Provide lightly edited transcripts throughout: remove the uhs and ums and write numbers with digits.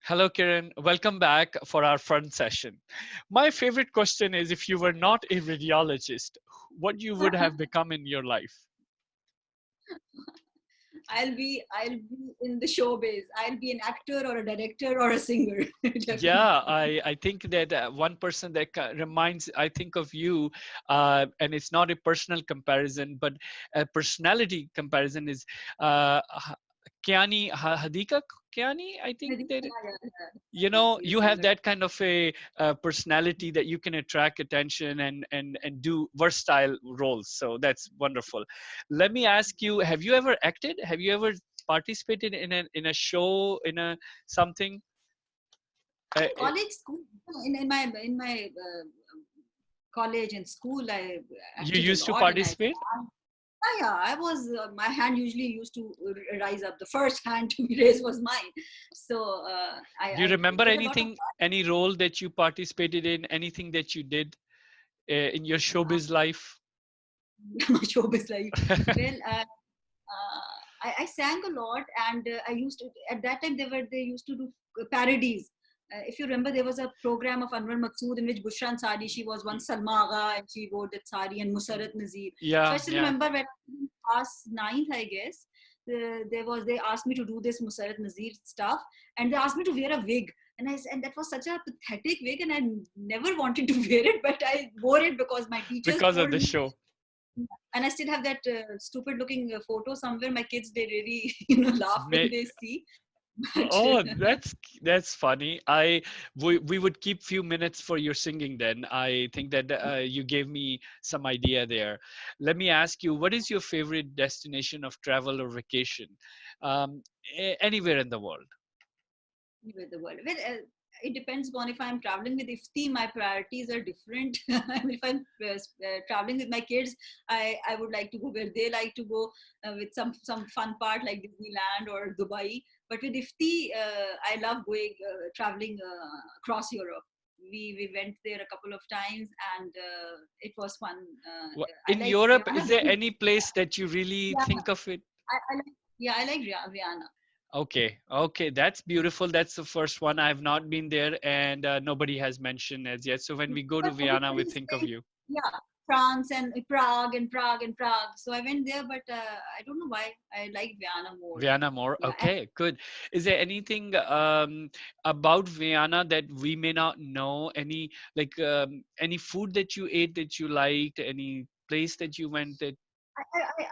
Hello, Kiran. Welcome back for our front session. My favorite question is if you were not a radiologist, what you would have become in your life? I'll be in the showbiz. I'll be an actor or a director or a singer. Yeah, Definitely. I think that one person that reminds, I think of you, and it's not a personal comparison, but a personality comparison is Kiani Hadika Kiani. I think Yeah, that yeah. Yes, you yes, have you're right. that kind of a personality that you can attract attention and do versatile roles, so that's wonderful. Let me ask you, have you ever acted? Have you ever participated in a show, in a something? uh, In uh, college, school, in my college and school, I you acted a used to lot, and I participate? sang. Yeah, I was. My hand usually used to rise up. The first hand to be raised was mine. So Do you I remember did a lot of anything, any role that you participated in, anything that you did in your that. showbiz life? My showbiz life. Well, I sang a lot, and I used to at that time they used to do parodies. If you remember, there was a program of Anwar Maqsood in which Bushra Ansari, she was one Salma Agha, and she wore that sari, and Musarat Nazir. So I Yeah, still yeah. remember when I was in class ninth, I guess. They asked me to do this Musarat Nazir stuff, and they asked me to wear a wig, and that was such a pathetic wig, and I never wanted to wear it, but I wore it because my teachers Because of told the me. show. And I still have that stupid looking photo somewhere. My kids, they really laugh when May, they see. But Oh, that's funny. We would keep few minutes for your singing then. I think that you gave me some idea there. Let me ask you, what is your favorite destination of travel or vacation? Um, Anywhere in the world. with the world, well, it depends upon if I'm traveling with Ifti, my priorities are different. If I'm traveling with my kids, I would like to go where they like to go, with some fun part like Disneyland or Dubai. But with Ifti, I love going traveling across Europe. We went there a couple of times, and it was fun. I In like Europe, is Vienna. there any place that you really Yeah, think of it? I like, yeah, I like Vienna. Okay, okay, that's beautiful. That's the first one. I have not been there, and nobody has mentioned as yet. So when we go to But Vienna, we everybody think of says, you. yeah, France and Prague and Prague and Prague. So I went there, but I don't know why I like Vienna more. Vienna more. Yeah, and Okay, good. Is there anything about Vienna that we may not know? Any like any food that you ate that you liked? Any place that you went that?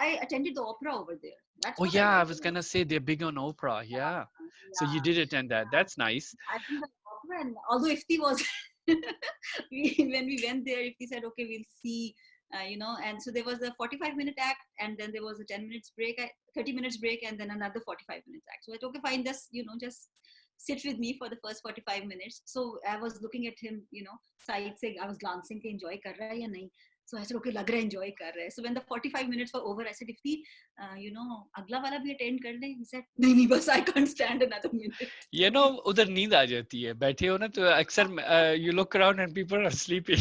I attended the opera over there. That's Oh what I yeah, I like the was most. gonna say they're big on opera. Yeah. So you Yeah, did attend that. That's nice. I think the opera, and although Ifti was, when we went there, Ifti said, okay, we'll see, and so there was a 45-minute act, and then there was a 10 minutes break, 30 minutes break, and then another 45 minutes act. So I thought, okay, fine, just sit with me for the first 45 minutes. So I was looking at him, side se, I was glancing, ke enjoy kar raha hai ya nahi. So I said, okay, lag raha hai enjoy kar raha hai. So when the 45 minutes were over, I said, Ifti, अगला वाला भी attend कर ले. He said, नहीं नहीं बस I can't stand another minute. You So know, उधर नींद आ जाती है. बैठे हो ना तो अक्सर you look around and people are sleeping.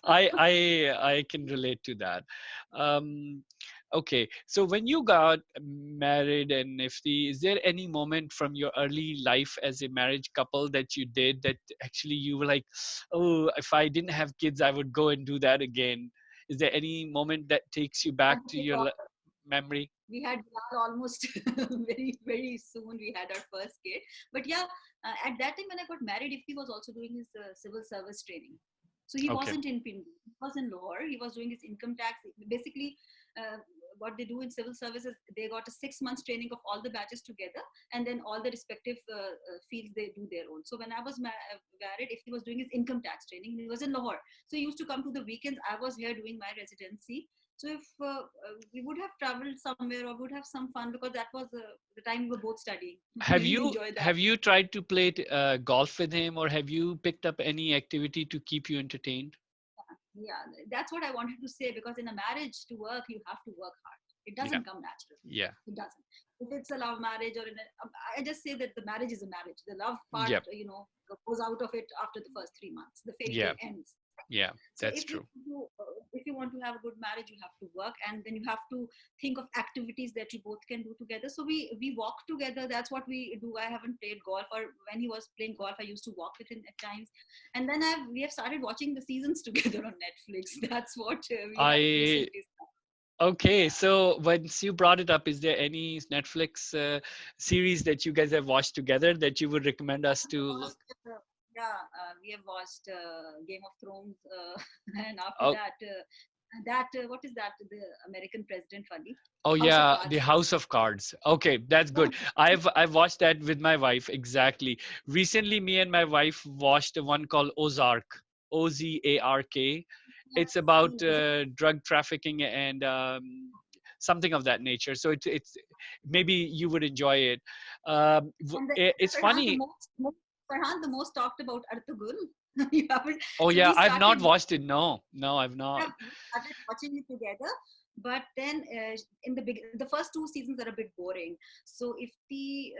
I can relate to that. Um, okay, so when you got married and Nifty, is there any moment from your early life as a marriage couple that you did that actually you were like, oh, if I didn't have kids, I would go and do that again? Is there any moment that takes you back to your memory? we had Bilal almost very very soon. We had our first kid, but yeah, at that time when I got married, if he was also doing his civil service training, so he Okay. wasn't in Pindi, he was in Lahore. He was doing his income tax. Basically, uh, what they do in civil services, they got a 6 months training of all the batches together, and then all the respective fields they do their own. So when I was married, if he was doing his income tax training, he was in Lahore. So he used to come to the weekends. I was here doing my residency. So if we would have traveled somewhere or would have some fun, because that was the time we were both studying. Have We you enjoyed that. have you tried to play golf with him, or have you picked up any activity to keep you entertained? Yeah, that's what I wanted to say, because in a marriage to work, you have to work hard. It Yeah, doesn't come naturally. yeah, It doesn't. If it's a love marriage or I just say that the marriage is a marriage. The love part, yeah, goes out of it after the first 3 months. The fairy yeah. tale ends. Yeah, So that's true. if you want to have a good marriage, you have to work, and then you have to think of activities that you both can do together. So we walk together. That's what we do. I haven't played golf, or when he was playing golf, I used to walk with him at times. And then we have started watching the seasons together on Netflix. That's what we have I recently started. Okay, Yeah. so once you brought it up, is there any Netflix series that you guys have watched together that you would recommend us to look? Watched, we have watched Game of Thrones, and after Oh, that, what is that? The American president, funny oh House of yeah, The Cards. House of Cards. Okay, that's Yeah, good. I've watched that with my wife exactly. Recently, me and my wife watched one called Ozark, Ozark. It's about seen Ozark. drug trafficking and something of that nature. So it's maybe you would enjoy it. And the, It's Farhan, funny. Farhan, the most talked about Artugul. You haven't. Oh So yeah, we I've not started. watched it. No, no, I've not. Yeah, we started watching it together. But then the first two seasons are a bit boring. So if the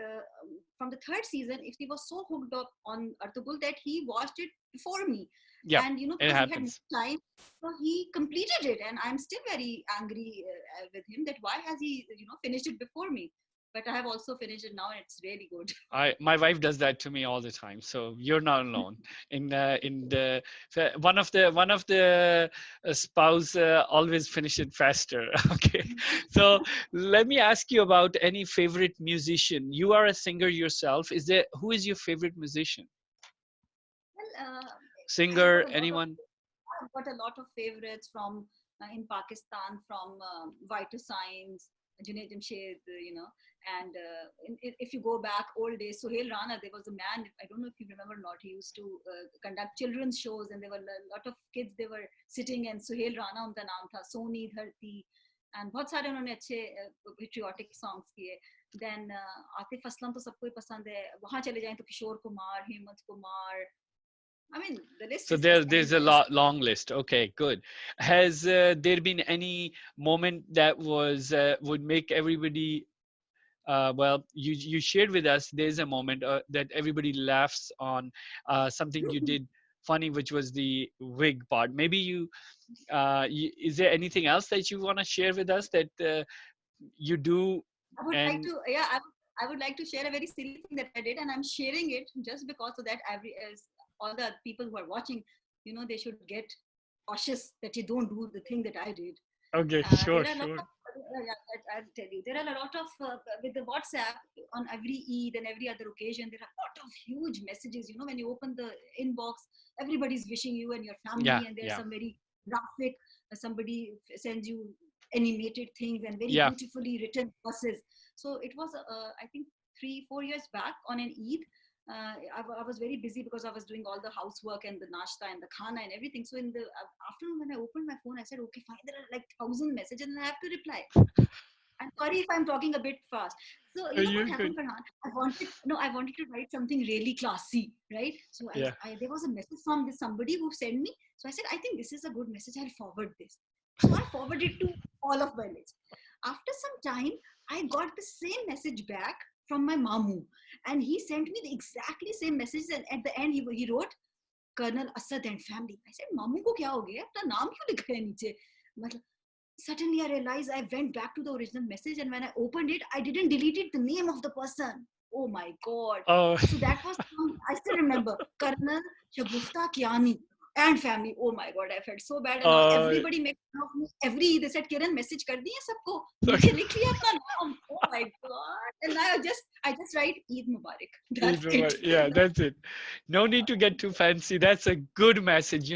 from the third season, if he was so hooked up on Artugul that he watched it before me, Yeah, and it because he had happens. more time, so he completed it, and I'm still very angry with him that why has he finished it before me. But I have also finished it now, and it's really good. My wife does that to me all the time. So you're not alone. In the one of the spouse always finish it faster. Okay, so let me ask you about any favorite musician. You are a singer yourself. Is there who is your favorite musician? Well, I have got Singer? a lot of Anyone? I've got a lot of favorites from in Pakistan, from White Signs, Junaid Jamshed, and if you go back old days, Sohail Rana, there was a man, I don't know if you remember or not, he used to conduct children's shows, and there were a lot of kids, they were sitting, and Sohail Rana उनका नाम था, Soni Dharti, and बहुत सारे उन्होंने अच्छे patriotic songs किए. Then Atif Aslam तो सबको ही पसंद है, वहाँ चले जाएं तो Kishore Kumar, Hemant Kumar, I mean, the list So is just there's a endless. long list. Okay, good. Has there been any moment that was would make everybody well, you shared with us there's a moment that everybody laughs on something you did funny, which was the wig part. Maybe is there anything else that you want to share with us that you do? I would like And to, yeah, I would like to share a very silly thing that I did, and I'm sharing it just because so that as all the people who are watching, they should get cautious that you don't do the thing that I did. okay, There sure, are a lot sure. of, I'll tell you, there are a lot of, with the WhatsApp on every Eid and every other occasion, there are a lot of huge messages. When you open the inbox, everybody's wishing you and your Yeah, family, and there's yeah, some very graphic, somebody sends you animated things and very yeah. beautifully written verses. So it was, I think, 3-4 years back on an Eid. I was very busy because I was doing all the housework and the nashta and the khana and everything. So in the afternoon, when I opened my phone, I said, okay, fine, there are like 1,000 messages and I have to reply. I'm sorry if I'm talking a bit fast. So you know what You're good. happened, Farhan? I wanted to write something really classy, right? So Yeah. there was a message from somebody who sent me. So I said, I think this is a good message. I'll forward this. So I forwarded to all of my list. After some time, I got the same message back from my mamu, and he sent me the exactly same message. And at the end, he wrote, Colonel Asad and family. I said, मामू को क्या हो गया? अपना नाम क्यों लिखा है नीचे? मतलब Suddenly I realized I went back to the original message, and when I opened it, I didn't delete the name of the person. Oh my god. Oh, So that was I still remember Colonel Shagusta Kiani and family. Oh my god, I felt so bad, and now uh, everybody makes fun of me. They said Kiran message kar diye sabko, sorry. niche likh liya apna naam. Oh my god. And now I just write Eid Mubarak. That's it. Yeah, that's it. No need to get too fancy. That's a good message.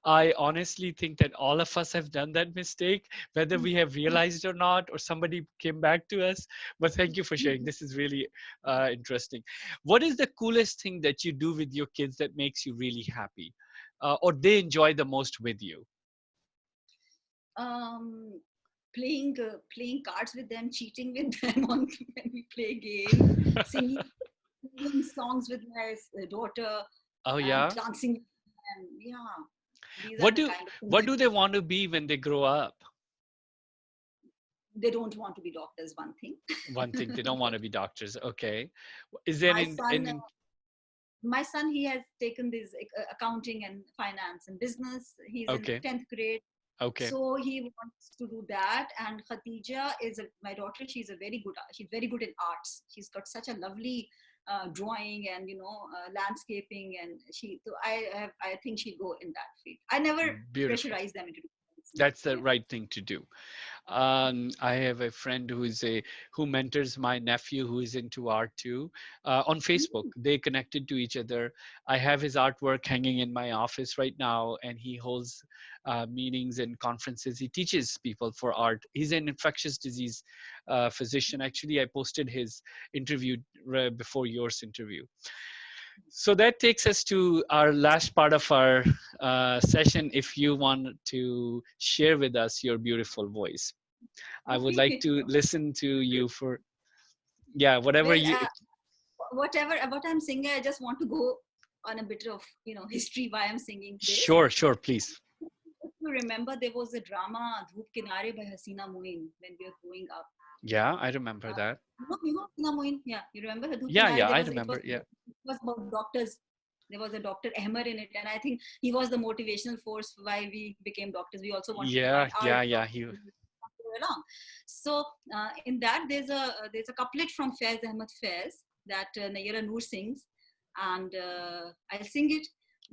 I honestly think that all of us have done that mistake, whether we have realized or not, or somebody came back to us. But thank you for sharing. This is really interesting. What is the coolest thing that you do with your kids that makes you really happy, or they enjoy the most with you? um, playing cards with them, cheating with them on when we play games, singing songs with my daughter, Oh and yeah. dancing with them. Yeah, these are What the do kind of things what that do they want to be when they grow up? they don't want to be doctors. One thing. One thing, they don't want to be doctors. Okay. Is there My son, any? my son, he has taken this accounting and finance and business. He's in Okay. 10th grade. Okay. So he wants to do that. And Khatija is my daughter. She's very good in arts. She's got such a lovely drawing and landscaping, and I think she'll go in that field. I never Beautiful. pressurize them into doing this. That's the Yeah. right thing to do. I have a friend who mentors my nephew who is into art too. On Facebook, Mm. they connected to each other. I have his artwork hanging in my office right now, and he holds meetings and conferences. He teaches people for art. He's an infectious disease physician. Actually, I posted his interview before yours interview. So that takes us to our last part of our session. If you want to share with us your beautiful voice, I would like Okay. to listen to you for, yeah, whatever Well, you. whatever what I'm singing, I just want to go on a bit of history why I'm singing this. Sure, sure, please. If you remember, there was a drama Dhoop Kinare by Hasina Moin when we were growing up. Yeah, I remember Uh, that. you know Hasina Moin? Yeah, you remember the Dhoop Yeah, Kinare? yeah, There I was remember. Yeah, it was about doctors. There was a Dr. Ahmer in it, and I think he was the motivational force why we became doctors. We also wanted to yeah, find our yeah, yeah. doctors along. So in that, there's a couplet from Faiz Ahmed Faiz that Nayara Noor sings, and I'll sing it,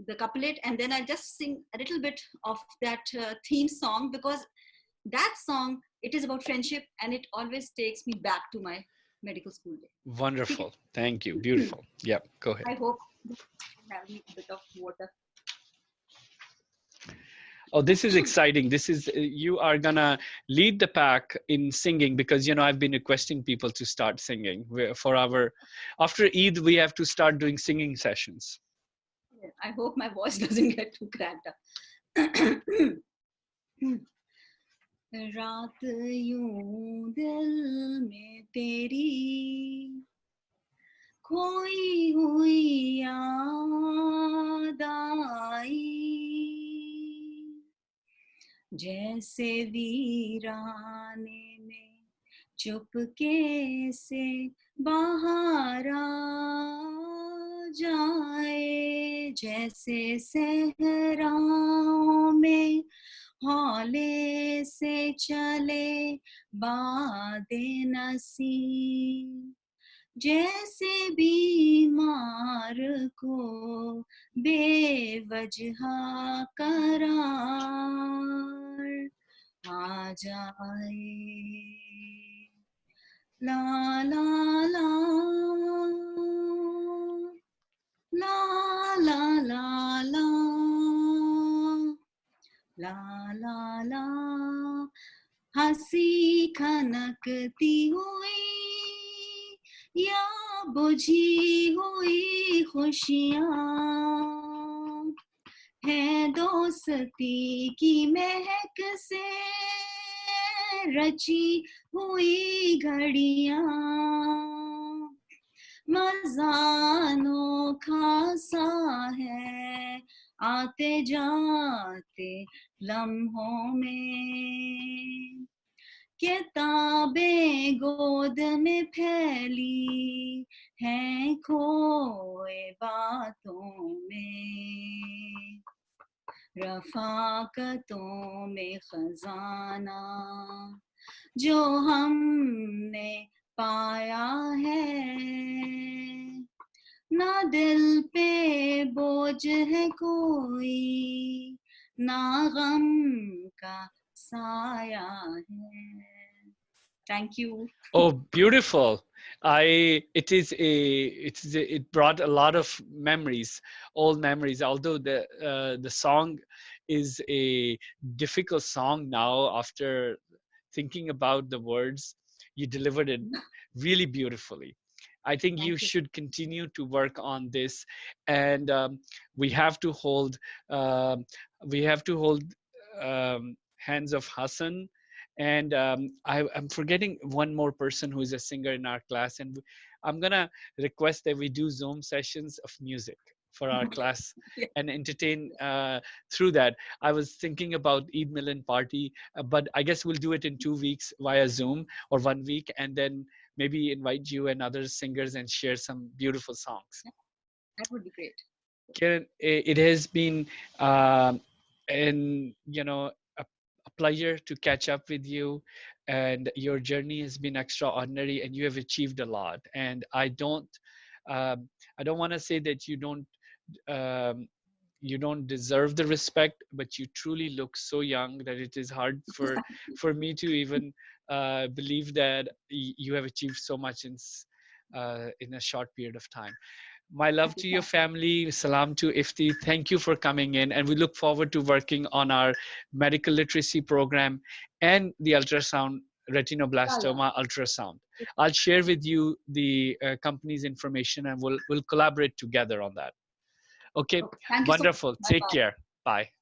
the couplet, and then I'll just sing a little bit of that theme song, because that song, it is about friendship, and it always takes me back to my medical school day. Wonderful. Thank you. Okay? Beautiful. Yeah, go ahead. I hope you have me a bit of water. Oh, this is exciting. This is you are gonna lead the pack in singing because I've been requesting people to start singing for our after Eid we have to start doing singing sessions. I hope my voice doesn't get too cracked up. रात यूं दिल में तेरी खोई हुई याद आई, जैसे वीराने में चुपके से बाहर आ जाए, जैसे सहराओं में हौले से चले बादे नसीम, जैसे बीमार को बेवजह करार आ जाए। ला ला ला ला ला ला ला ला ला ला, हंसी खनकती हुई या बुझी हुई खुशियाँ है, दोस्ती की महक से रची हुई घड़ियाँ, मजा अनोखा सा है आते जाते लम्हों में, किताबें गोद में फैली हैं खोए बातों में, रफाकतों में खजाना जो हमने पाया है, ना दिल पे बोझ है कोई, ना गम का साया है. Thank you. Oh, beautiful. It brought a lot of memories, old memories. Although the song is a difficult song now, after thinking about the words, you delivered it really beautifully. I think you Thank you. should continue to work on this, and we have to hold um, we have to hold hands of Hassan, and I'm forgetting one more person who is a singer in our class, and I'm gonna request that we do Zoom sessions of music for our class Yeah. and entertain through that. I was thinking about Eid Milan party, but I guess we'll do it in 2 weeks via Zoom or 1 week, and then maybe invite you and other singers and share some beautiful songs. That would be great. Kiran, it has been um, a, a pleasure to catch up with you, and your journey has been extraordinary, and you have achieved a lot. And um, I don't want to say that um, you don't deserve the respect, but you truly look so young that it is hard for me to even believe that you have achieved so much in a short period of time. My love Thank you. to your family. Salam to Ifti. Thank you for coming in. And we look forward to working on our medical literacy program and the ultrasound, Yeah, yeah. retinoblastoma ultrasound. I'll share with you the company's information, and we'll collaborate together on that. Okay, Okay. Thank you so much. wonderful. Bye Take bye. care. Bye.